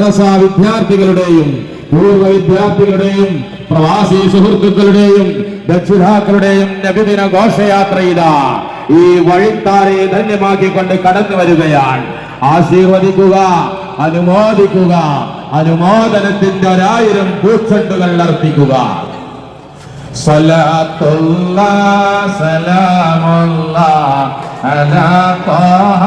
വിദ്യാർത്ഥികളുടെയും പൂർവ്വ വിദ്യാർത്ഥികളുടെയും പ്രവാസി സുഹൃത്തുക്കളുടെയും രക്ഷിതാക്കളുടെയും നബിദിന ഘോഷയാത്രയിതാ ഈ വഴിത്താരയെ ധന്യമാക്കിക്കൊണ്ട് കടന്നു വരികയാണ്. ആശീർവദിക്കുക, അനുമോദിക്കുക, അനുമോദനത്തിന്റെ 1000 പൂച്ചെണ്ടുകൾ അർപ്പിക്കുക. സലാത്തുല്ലാഹ് സലാമുല്ലാഹ് അലാ ത്വാഹ.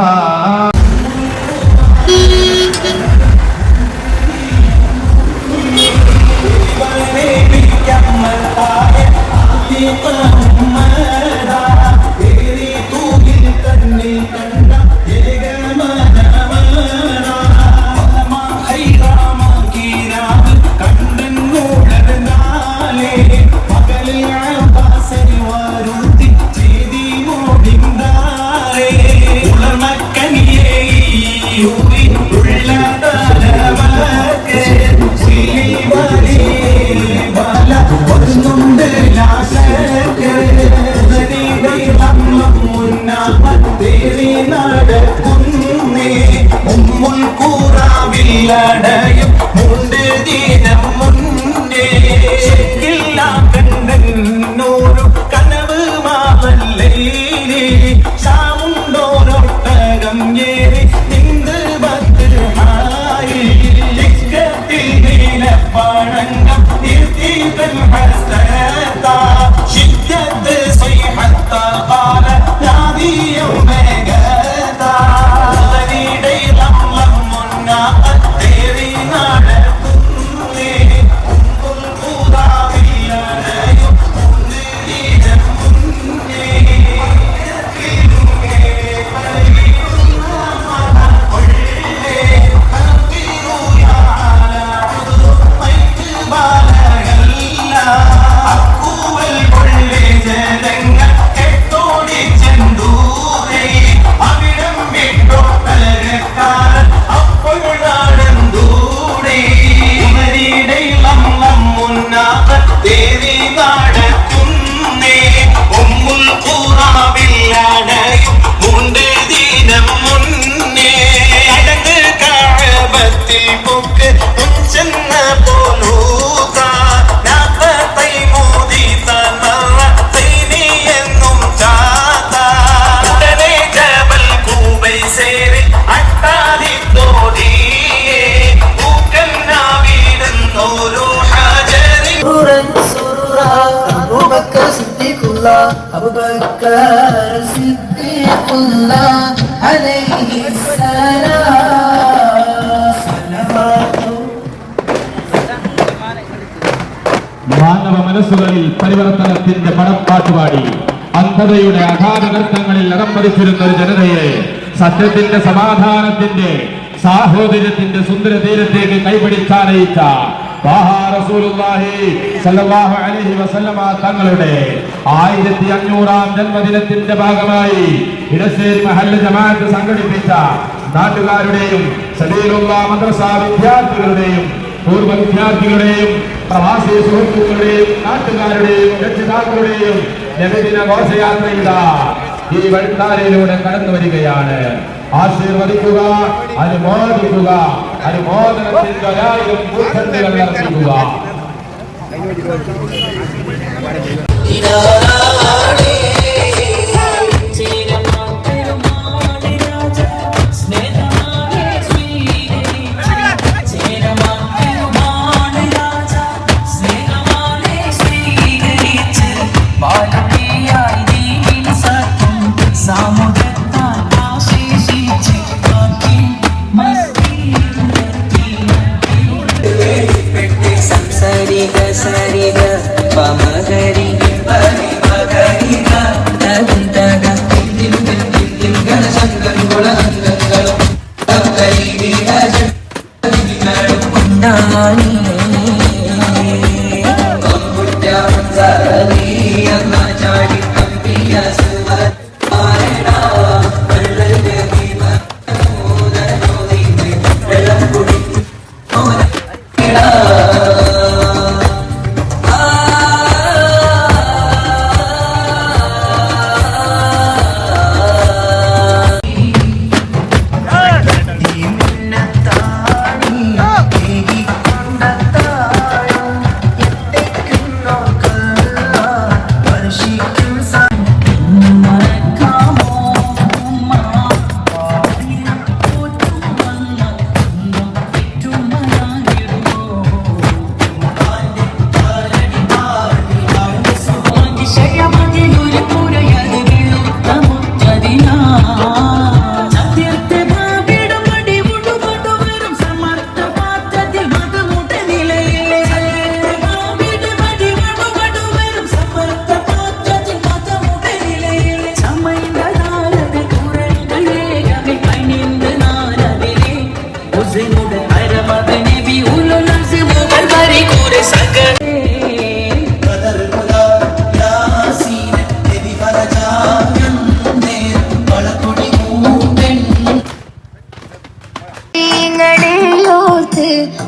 أبو بكر صديق الله عليه മാനവ മനസ്സുകളിൽ പരിവർത്തനത്തിന്റെ പടപ്പാട്ടുപാടി അന്ധതയുടെ അഗാധ നൃത്തങ്ങളിൽ ഇടംപതിച്ചിരുന്ന ഒരു ജനതയെ സത്യത്തിന്റെ, സമാധാനത്തിന്റെ, സാഹോദര്യത്തിന്റെ സുന്ദര തീരത്തേക്ക് കൈപിടിച്ചാനയിച്ച തങ്ങളുടെ 1500-ാം ജന്മദിനത്തിന്റെ ഭാഗമായി ഇടശ്ശേരി മഹല്ല് ജമാഅത്ത് സംഘടിപ്പിച്ച നാട്ടുകാരുടെയും സബീലുല്ലാഹ് മദ്രസ വിദ്യാർത്ഥികളുടെയും പൂർവ്വ വിദ്യാർത്ഥികളുടെയും പ്രവാസി സുഹൃത്തുക്കളുടെയും നാട്ടുകാരുടെയും രക്ഷിതാക്കളുടെയും നബിദിന ഘോഷയാത്രയിതാ ഈ വഴിത്താരയിലൂടെ കടന്നു വരികയാണ്. ആശീർവദിക്കുക, അനുമോദിക്കുക, അനുമോദനത്തിന്റെ 1000 പൂച്ചെണ്ടുകൾ അർപ്പിക്കുക. Pamagari, pari magari,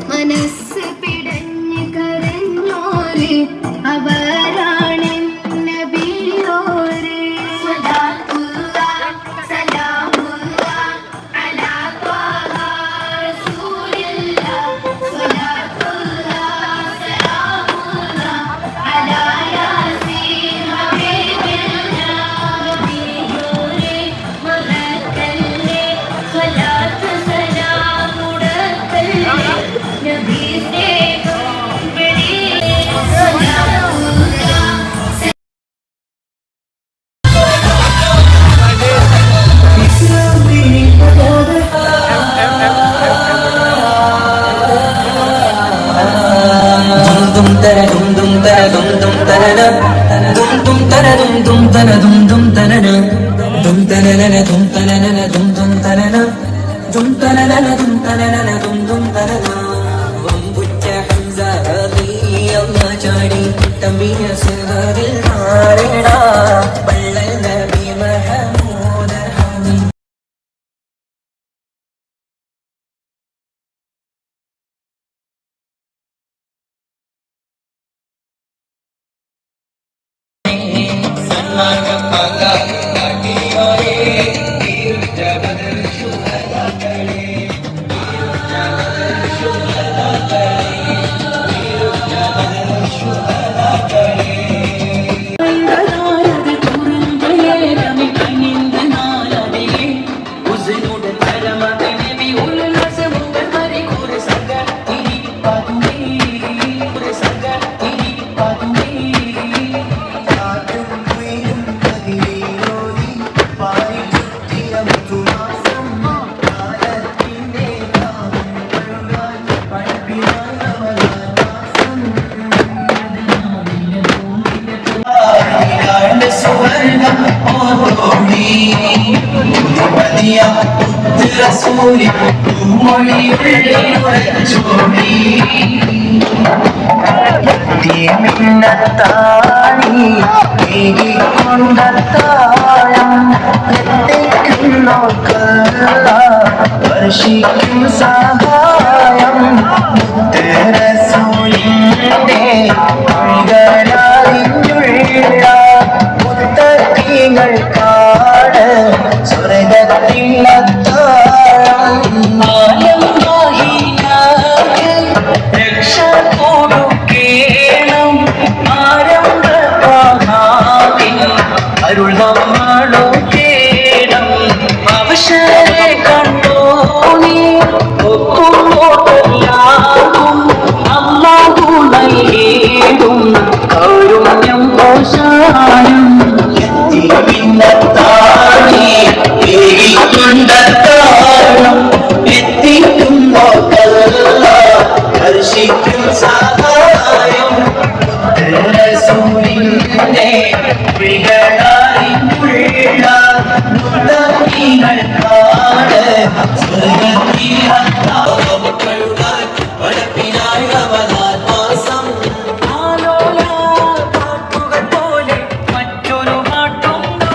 മനസ്സ് പിടഞ്ഞ് കരഞ്ഞോര് അവരാണ് നബിയോര്. സ്വലാത്തുല്ലാഹ് സലാമുല്ലാഹ് അലാ ത്വാഹ റസൂലില്ലാഹ്. സ്വലാത്തുല്ലാഹ് സലാമുല്ലാഹ് അലാ യാസീൻ ഹബീബില്ലാഹ്. നബിയോരെ മറക്കല്ലേ സ്വലാത്ത് സലാം മുടക്കല്ലേ നബി സ്നേഹം വെളിയിലെ സ്വലാത്തുല്ലാഹ് dum tara dum dum tara dum dum tara dum dum tara dum dum tara dum dum tara dum tara dum tara dum dum tara dum tara dum tara dum dum tara വമ്പുറ്റ Hamza റളിയല്ലാഹു ചാടി തമ്പിയ സിറാറിൽ നാരടാ പള്ളൽ നബി മഹമൂദ് ഹമീദ്. വർഷിക്കും സഹായം റസൂലിന്റെ മുത്തഖീങ്ങൾക്കാണ് സ്വർഗ്ഗത്തിൽ അത്താഴം. രക്ഷ കൊടുക്കേണം ആരംഭ അരുൾ നമ്മളോ കേണം അവശരെ കണ്ടോ നീ ഒക്കുമ്പോട്ടെല്ലാവർക്കും അല്ലാഹു നൽകിയിടും കാരുണ്യം ഓശാനം. എത്തിപ്പിന്നത്താണി ഏകിക്കൊണ്ടത്താഴം എത്തിക്കുമ്പോ കല്ല ഹർഷിക്കും സഹായം റസൂലിന്റെ പ്രിയനാരിക്കുള്ള മുത്തഖീങ്ങൾക്കാണ് സ്വർഗ്ഗത്തിൽ അത്താഴം. വടപ്പിനായി റമദാൻ മാസം ആലോല പാട്ടുകൾ പോലെ മറ്റൊരു പാട്ടുണ്ടോ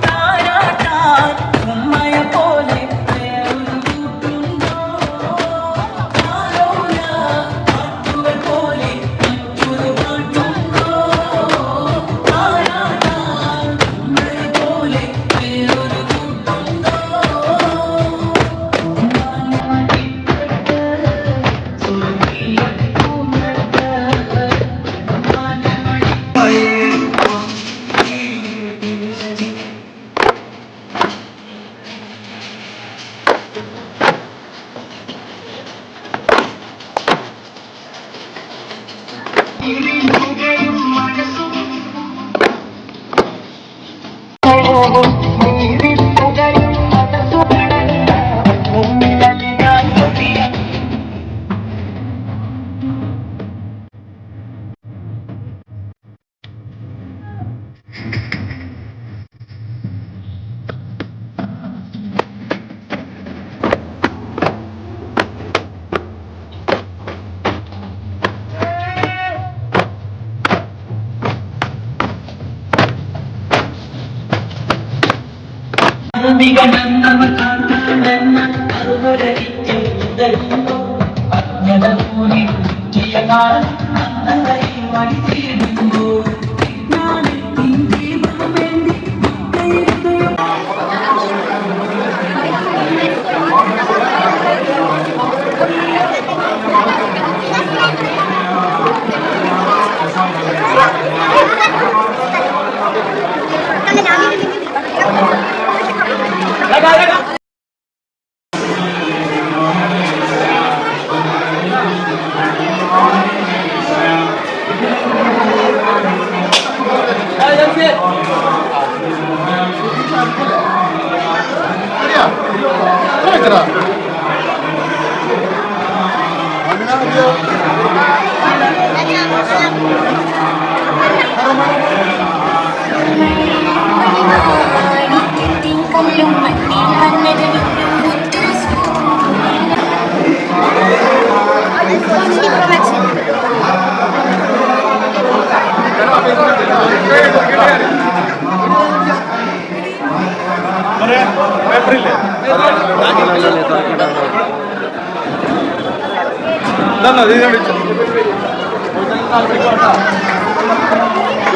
താരാട്ടാൻ ഉമ്മയ പോലെ വേറൊരു കൂട്ടുണ്ടോ. ആലോല പാട്ടുകൾ പോലെ മറ്റൊരു പാട്ടുണ്ടോ താരാട്ടാൻ ഉമ്മയ പോലെ വേറൊരു കൂട്ടുണ്ടോ. വികടന്നവർ കാണാൻ അറുപൊരരിക്കും കടൽപൂരി ജയകാലം അന്നങ്ങളിൽ മടിച്ചിരുമ്പോൾ നാളെത്തിൻ ദീപം വേണ്ടി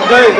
Jai